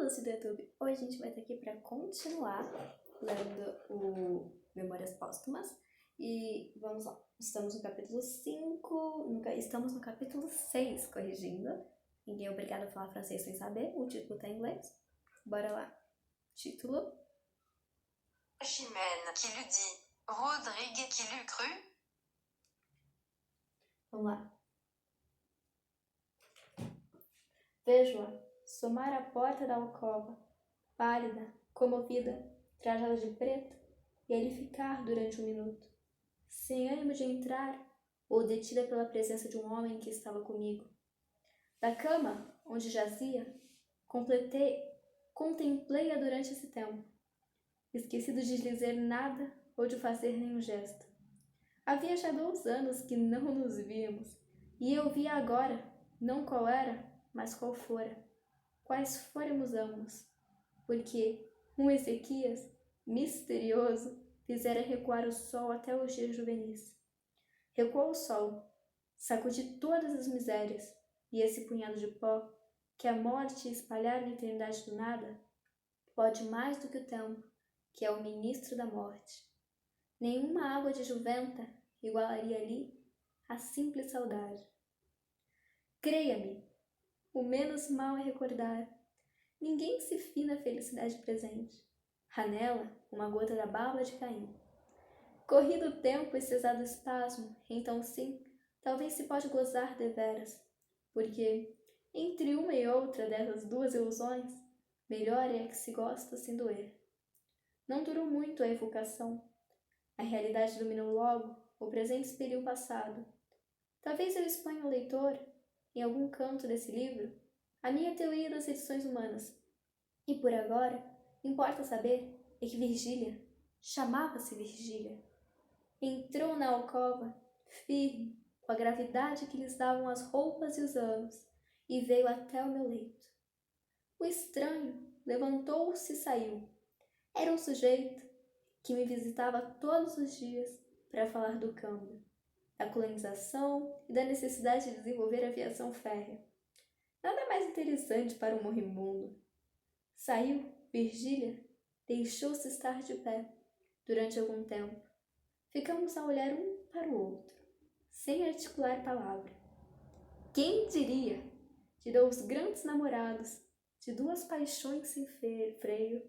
lance do YouTube. Hoje a gente vai estar aqui para continuar lendo o Memórias Póstumas. E vamos lá. Estamos no capítulo 5, estamos no capítulo 6, corrigindo. Ninguém é obrigado a falar francês sem saber, o título tá em inglês. Bora lá. Título. Chimène qui l'eût dit, Rodrigue qui l'eût cru. Vamos lá. Vejo-a somar a porta da alcova, pálida, comovida, trajada de preto, e ali ficar durante um minuto, sem ânimo de entrar ou detida pela presença de um homem que estava comigo. Da cama onde jazia, contemplei-a durante esse tempo, esquecido de dizer nada ou de fazer nenhum gesto. Havia já 2 anos que não nos víamos, e eu via agora, não qual era, mas qual fora. Quais fôramos ambos, porque um Ezequias, misterioso, fizera recuar o sol até os dias juvenis. Recuou o sol, sacudi todas as misérias, e esse punhado de pó, que a morte espalhar na eternidade do nada, pode mais do que o tempo, que é o ministro da morte. Nenhuma água de juventa igualaria ali a simples saudade. Creia-me, o menos mal é recordar. Ninguém se fina a felicidade presente. Há nela uma gota da baba de Caim. Corrido o tempo e cessado o espasmo, então sim, talvez se pode gozar deveras, porque, entre uma e outra dessas 2 ilusões, melhor é a que se gosta sem doer. Não durou muito a evocação. A realidade dominou logo, o presente expeliu o passado. Talvez eu exponha ao leitor, em algum canto desse livro, a minha teoria das edições humanas. E por agora, importa saber é que Virgília, chamava-se Virgília, entrou na alcova, firme, com a gravidade que lhes davam as roupas e os anos, e veio até o meu leito. O estranho levantou-se e saiu. Era um sujeito que me visitava todos os dias para falar do câmbio, da colonização e da necessidade de desenvolver a aviação férrea. Nada mais interessante para um moribundo. Saiu, Virgília, deixou-se estar de pé durante algum tempo. Ficamos a olhar um para o outro, sem articular palavra. Quem diria? De 2 grandes namorados, de 2 paixões sem freio,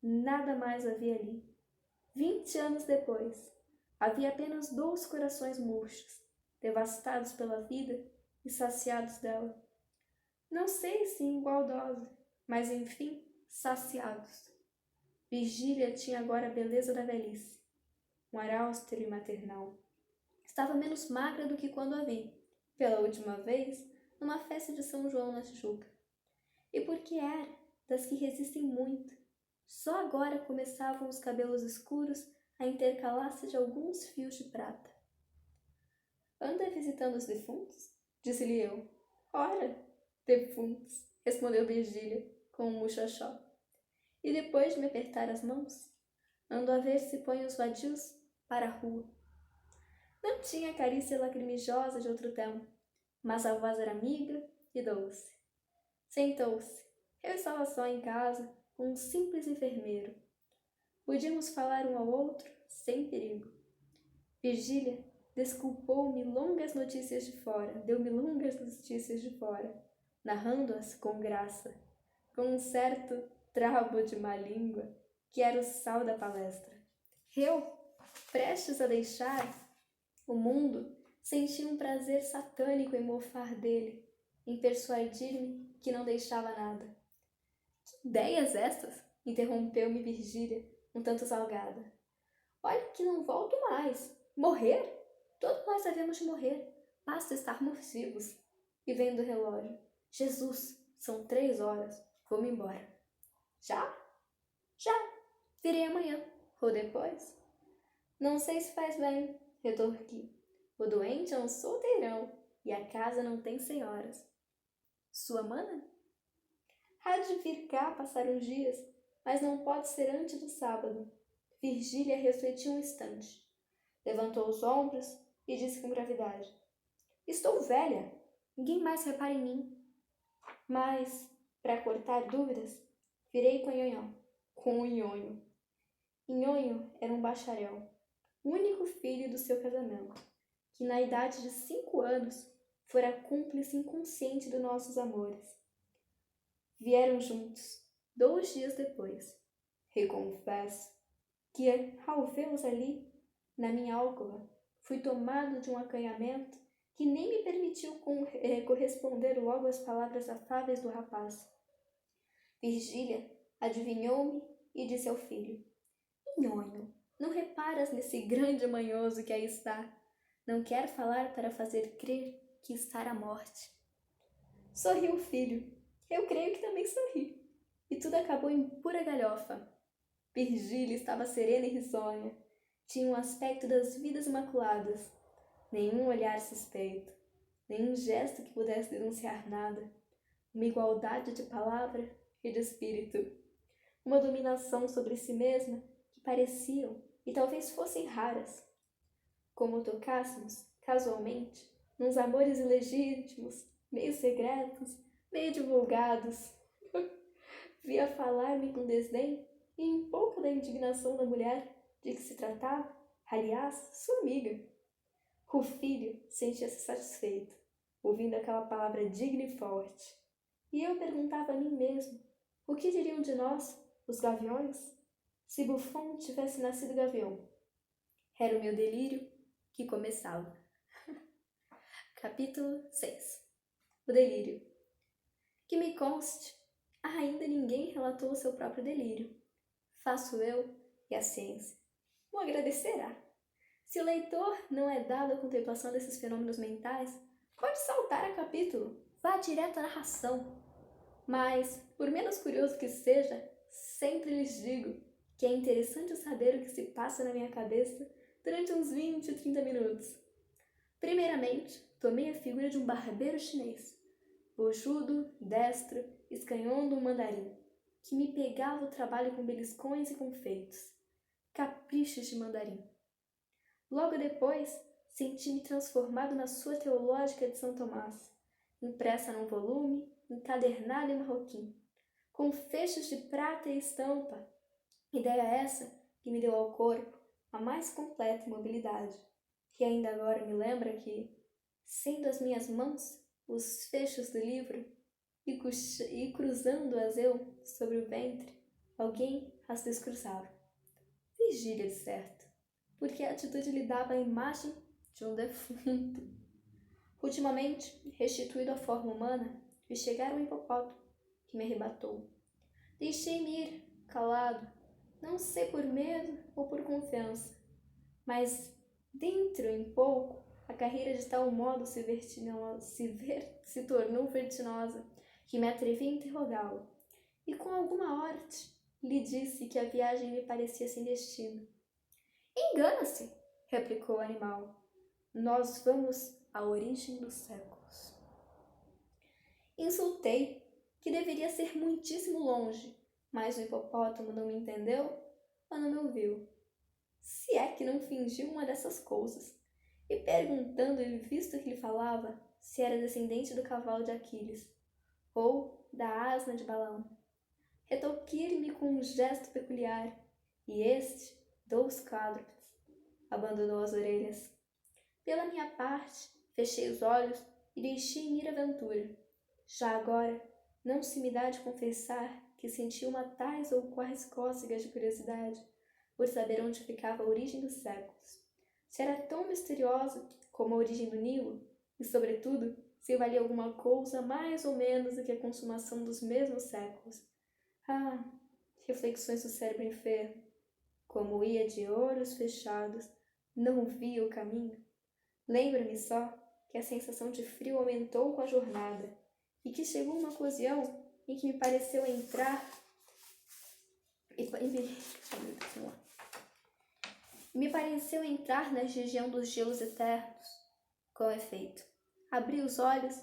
nada mais havia ali. 20 anos depois, havia apenas 2 corações murchos, devastados pela vida e saciados dela. Não sei se em igual dose, mas enfim, saciados. Virgília tinha agora a beleza da velhice, um ar austero e maternal. Estava menos magra do que quando a vi, pela última vez, numa festa de São João na Tijuca. E porque era das que resistem muito, só agora começavam os cabelos escuros a intercalar-se de alguns fios de prata. Anda visitando os defuntos? Disse-lhe eu. Ora, defuntos, respondeu Virgília, com um muxoxó. E depois de me apertar as mãos, ando a ver se põe os vadios para a rua. Não tinha a carícia lacrimijosa de outro tempo, mas a voz era amiga e doce. Sentou-se. Eu estava só em casa, com um simples enfermeiro. Podíamos falar um ao outro sem perigo. Virgília deu-me longas notícias de fora, narrando-as com graça, com um certo trabo de má língua, que era o sal da palestra. Eu, prestes a deixar o mundo, senti um prazer satânico em mofar dele, em persuadir-me que não deixava nada. Que ideias estas? Interrompeu-me Virgília, um tanto salgada. Olha que não volto mais. Morrer? Todos nós devemos de morrer. Basta estarmos vivos. E vendo o relógio. Jesus, são 3 horas. Vou-me embora. Já? Já. Virei amanhã. Ou depois. Não sei se faz bem, retorqui. O doente é um solteirão e a casa não tem senhoras. Sua mana? Há de vir cá passar uns dias, mas não pode ser antes do sábado. Virgília refletiu um instante. Levantou os ombros e disse com gravidade. Estou velha. Ninguém mais repara em mim. Mas, para cortar dúvidas, Virei com o Nhonho. Nhonho era um bacharel, único filho do seu casamento, que na idade de 5 anos fora cúmplice inconsciente dos nossos amores. Vieram juntos, 2 dias depois. E confesso que, ao vê-los ali, na minha alcova, fui tomado de um acanhamento que nem me permitiu corresponder logo às palavras afáveis do rapaz. Virgília adivinhou-me e disse ao filho: Nhonho, não reparas nesse grande manhoso que aí está? Não quer falar para fazer crer que está à morte. Sorriu o filho. Eu creio que também sorri. E tudo acabou em pura galhofa. Virgília estava serena e risonha. Tinha um aspecto das vidas imaculadas. Nenhum olhar suspeito. Nenhum gesto que pudesse denunciar nada. Uma igualdade de palavra e de espírito. Uma dominação sobre si mesma que pareciam e talvez fossem raras. Como tocássemos, casualmente, nos amores ilegítimos, meio secretos, meio divulgados. Via falar-me com desdém e em pouco da indignação da mulher de que se tratava, aliás, sua amiga. O filho sentia-se satisfeito, ouvindo aquela palavra digna e forte. E eu perguntava a mim mesmo, o que diriam de nós, os gaviões, se Buffon tivesse nascido gavião? Era o meu delírio que começava. Capítulo 6. O delírio. Que me conste, ainda ninguém relatou o seu próprio delírio. Faço eu e a ciência. O agradecerá. Se o leitor não é dado à contemplação desses fenômenos mentais, pode saltar a capítulo, vá direto à narração. Mas, por menos curioso que seja, sempre lhes digo que é interessante saber o que se passa na minha cabeça durante uns 20 ou 30 minutos. Primeiramente, tomei a figura de um barbeiro chinês, bojudo, destro, escanhondo um mandarim, que me pegava o trabalho com beliscões e confeitos. Caprichos de mandarim. Logo depois, senti-me transformado na sua teológica de São Tomás, impressa num volume, encadernada em marroquim, com fechos de prata e estampa. Ideia essa que me deu ao corpo a mais completa mobilidade, que ainda agora me lembra que, sendo as minhas mãos os fechos do livro e cruzando-as eu sobre o ventre, alguém as descruzava. Virgília, de certo, porque a atitude lhe dava a imagem de um defunto. Ultimamente, restituído à forma humana, vi chegar um hipopótamo que me arrebatou. Deixei-me ir, calado, não sei por medo ou por confiança, mas dentro em pouco a carreira de tal modo se tornou vertiginosa que me atrevi a interrogá-lo, e com alguma arte lhe disse que a viagem me parecia sem destino. Engana-se, replicou o animal. Nós vamos à origem dos séculos. Insultei, que deveria ser muitíssimo longe, mas o hipopótamo não me entendeu ou não me ouviu. Se é que não fingiu uma dessas coisas. E perguntando-lhe, visto que lhe falava, se era descendente do cavalo de Aquiles, ou da asna de Balaão. Retoquei-me com um gesto peculiar, e este, 2 quádrupeds, abandonou as orelhas. Pela minha parte, fechei os olhos e deixei-me ir à aventura. Já agora, não se me dá de confessar que senti uma tais ou quais cócegas de curiosidade por saber onde ficava a origem dos séculos. Se era tão misteriosa como a origem do Nilo, e, sobretudo, se valia alguma coisa mais ou menos do que a consumação dos mesmos séculos. Ah, reflexões do cérebro enfermo. Como ia de olhos fechados, não via o caminho. Lembro-me só que a sensação de frio aumentou com a jornada e que chegou uma ocasião em que me pareceu entrar na região dos gelos eternos. Com efeito, abri os olhos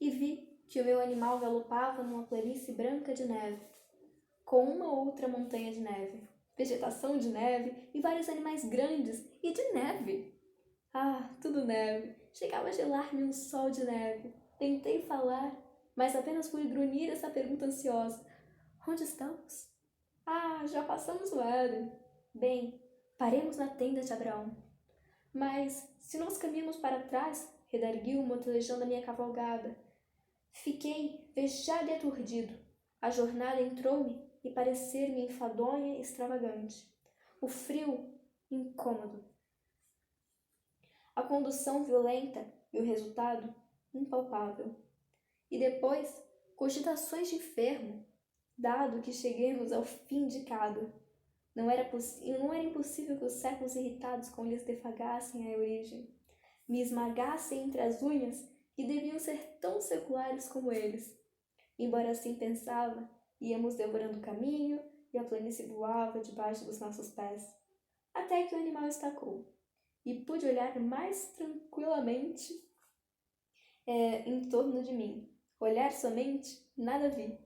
e vi que o meu animal galopava numa planície branca de neve, com uma outra montanha de neve, vegetação de neve e vários animais grandes e de neve. Ah, tudo neve. Chegava a gelar-me um sol de neve. Tentei falar, mas apenas pude grunhir essa pergunta ansiosa. Onde estamos? Ah, já passamos o Éden. Bem, paremos na tenda de Abraão. Mas, se nós caminhamos para trás, redarguiu motelejando a minha cavalgada. Fiquei vexado e aturdido. A jornada entrou-me e parecer-me enfadonha e extravagante. O frio, incômodo. A condução violenta e o resultado, impalpável. E depois, cogitações de enfermo, dado que cheguemos ao fim indicado. Não era impossível que os séculos irritados com lhes defagassem a origem, me esmagassem entre as unhas que deviam ser tão seculares como eles. Embora assim pensava, íamos devorando o caminho e a planície voava debaixo dos nossos pés, até que o animal estacou, e pude olhar mais tranquilamente em torno de mim. Olhar somente, nada vi,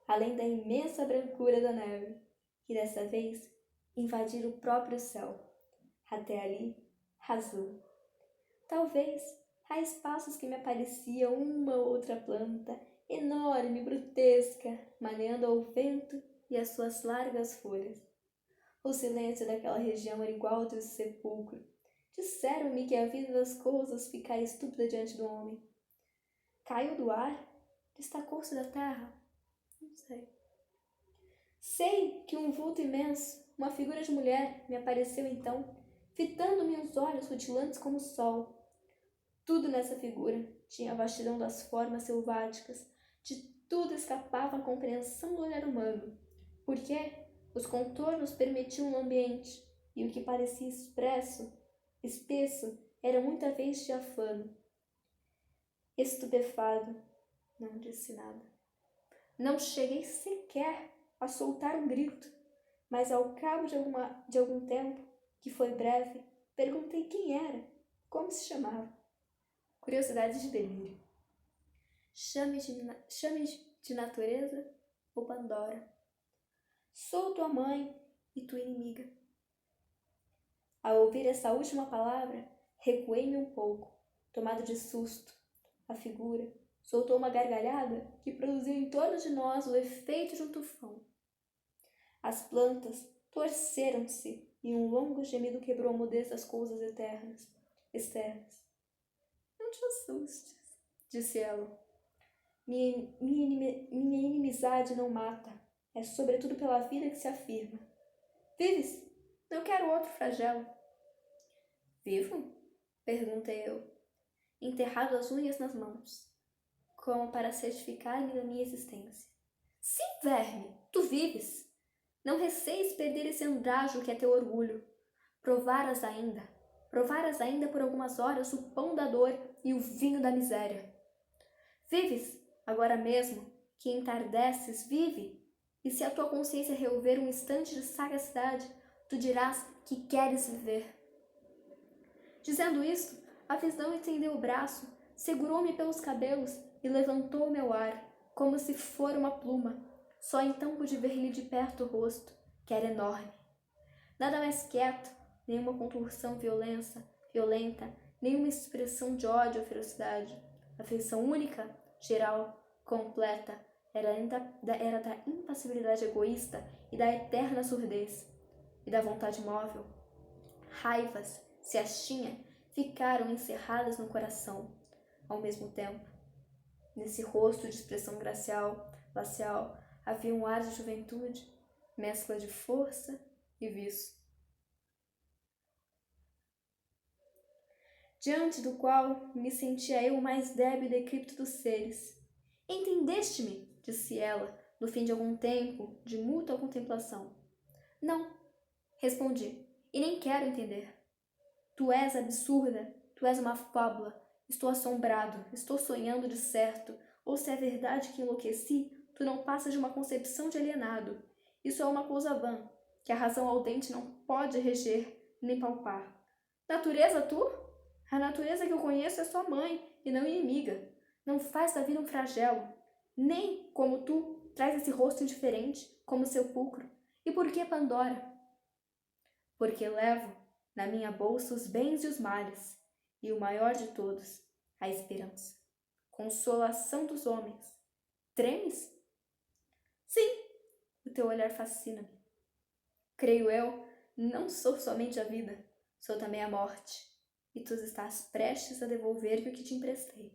além da imensa brancura da neve, que dessa vez invadira o próprio céu. Até ali, azul. Talvez há espaços que me aparecia uma ou outra planta, enorme, grotesca, maneando ao vento e às suas largas folhas. O silêncio daquela região era igual ao do sepulcro. Disseram-me que a vida das coisas fica estúpida diante do homem. Caiu do ar? Destacou-se da terra? Não sei. Sei que um vulto imenso, uma figura de mulher, me apareceu então, fitando-me os olhos rutilantes como o sol. Tudo nessa figura tinha a vastidão das formas selváticas, de tudo escapava a compreensão do olhar humano, porque os contornos permitiam um ambiente, e o que parecia espesso, era muita vez diafano. Estupefado, não disse nada. Não cheguei sequer a soltar um grito, mas ao cabo de algum tempo, que foi breve, perguntei quem era, como se chamava. Curiosidade de delírio. Chame de natureza ou Pandora. Sou tua mãe e tua inimiga. Ao ouvir essa última palavra, recuei-me um pouco, tomado de susto. A figura soltou uma gargalhada que produziu em torno de nós o efeito de um tufão. As plantas torceram-se e um longo gemido quebrou a mudez das coisas externas. Não te assustes, disse ela. Minha inimizade não mata, é sobretudo pela vida que se afirma. Vives? Não quero outro flagelo. Vivo? Perguntei eu, enterrado as unhas nas mãos, como para certificar-me da minha existência. Sim, verme, tu vives. Não receies perder esse andajo que é teu orgulho. Provaras ainda por algumas horas o pão da dor e o vinho da miséria. Vives, agora mesmo, que entardeces, vive, e se a tua consciência revolver um instante de sagacidade, tu dirás que queres viver. Dizendo isto, a visão estendeu o braço, segurou-me pelos cabelos e levantou-me ao ar, como se fora uma pluma. Só então pude ver-lhe de perto o rosto, que era enorme. Nada mais quieto, nenhuma contorção violenta, nenhuma expressão de ódio ou ferocidade. A feição única, geral, completa, era da impassibilidade egoísta e da eterna surdez, e da vontade móvel. Raivas, se as tinha, ficaram encerradas no coração, ao mesmo tempo. Nesse rosto de expressão glacial, havia um ar de juventude, mescla de força e vício, diante do qual me sentia eu o mais débil e decrépito dos seres. Entendeste-me? Disse ela, no fim de algum tempo de mútua contemplação. Não, respondi, e nem quero entender. Tu és absurda, tu és uma fábula. Estou assombrado, estou sonhando de certo, ou se é verdade que enlouqueci, tu não passas de uma concepção de alienado. Isso é uma coisa vã, que a razão audente não pode reger nem palpar. Natureza, tu? A natureza que eu conheço é sua mãe, e não inimiga. Não faz da vida um flagelo. Nem, como tu, traz esse rosto indiferente, como sepulcro. E por que Pandora? Porque levo na minha bolsa os bens e os males, e o maior de todos, a esperança. Consolação dos homens. Tremes? Sim, teu olhar fascina-me. Creio eu, não sou somente a vida, sou também a morte, e tu estás prestes a devolver-me o que te emprestei.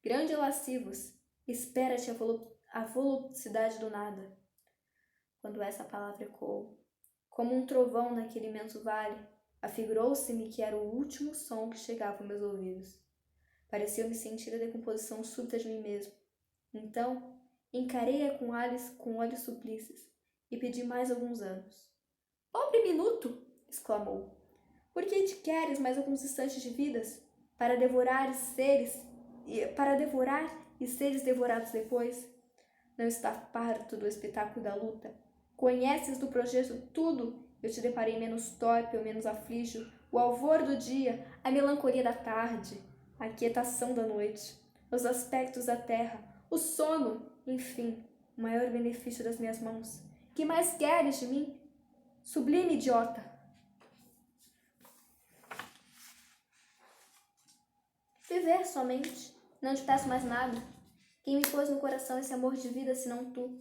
Grande e lascivos, espera-te a velocidade do nada. Quando essa palavra ecoou, como um trovão naquele imenso vale, afigurou-se-me que era o último som que chegava aos meus ouvidos. Pareceu-me sentir a decomposição súbita de mim mesmo. Então, encarei-a com olhos suplícios e pedi mais alguns anos. Pobre minuto! Exclamou. Por que te queres mais alguns instantes de vidas? Para devorar e seres devorados depois? Não estás farto do espetáculo da luta? Conheces do projeto tudo? Eu te deparei menos torpe ou menos aflijo, o alvor do dia, a melancolia da tarde, a quietação da noite, os aspectos da terra, o sono, enfim, o maior benefício das minhas mãos. Que mais queres de mim? Sublime idiota! Viver somente. Não te peço mais nada. Quem me pôs no coração esse amor de vida senão tu?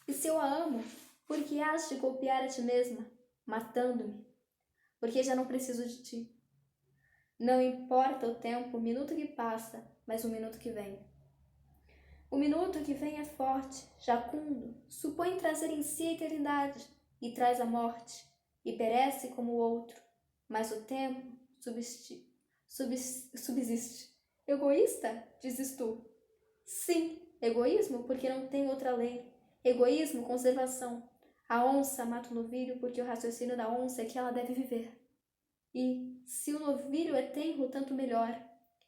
E se eu a amo, por que has de golpear a ti mesma, matando-me? Porque já não preciso de ti. Não importa o tempo, o minuto que passa, mas o minuto que vem. O minuto que vem é forte, jacundo, supõe trazer em si a eternidade, e traz a morte, e perece como o outro, mas o tempo subsiste. Egoísta? Dizes tu. Sim, egoísmo porque não tem outra lei. Egoísmo, conservação. A onça mata o novilho porque o raciocínio da onça é que ela deve viver. E, se o novilho é tenro, tanto melhor.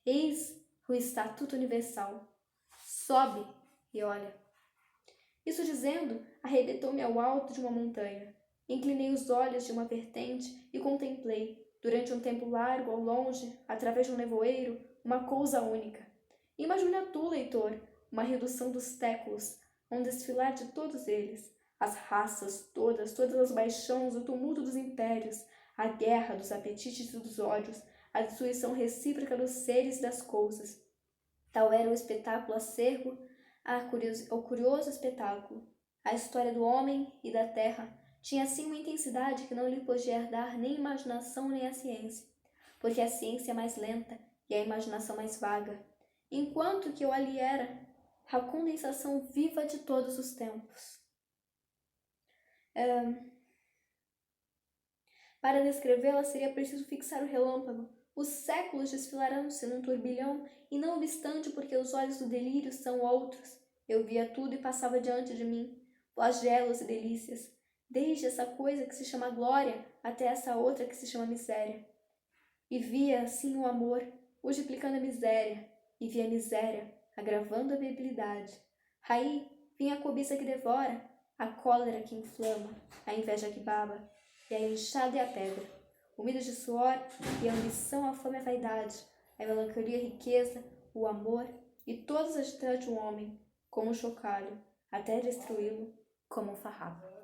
Eis o estatuto universal. Sobe e olha. Isso dizendo, arrebentou-me ao alto de uma montanha. Inclinei os olhos de uma vertente e contemplei, durante um tempo largo ao longe, através de um nevoeiro, uma coisa única. Imagina tu, leitor, uma redução dos séculos, um desfilar de todos eles, as raças todas as paixões, o tumulto dos impérios, a guerra dos apetites e dos ódios, a destruição recíproca dos seres e das coisas. Tal era o espetáculo acervo, o curioso espetáculo. A história do homem e da terra tinha assim uma intensidade que não lhe podia herdar nem a imaginação nem a ciência, porque a ciência é mais lenta e a imaginação mais vaga, enquanto que eu ali era a condensação viva de todos os tempos. Para descrevê-la seria preciso fixar o relâmpago. Os séculos desfilarão-se num turbilhão, e não obstante, porque os olhos do delírio são outros, eu via tudo e passava diante de mim, flagelos e delícias, desde essa coisa que se chama glória até essa outra que se chama miséria. E via, assim, o amor, multiplicando a miséria, e via a miséria, agravando a viabilidade. Aí vinha a cobiça que devora, a cólera que inflama, a inveja que baba, e a enxada e a pedra, úmidos de suor, e a ambição, a fome e a vaidade, a melancolia e a riqueza, o amor, e todos agitados de um homem, como um chocalho, até destruí-lo como um farrapo.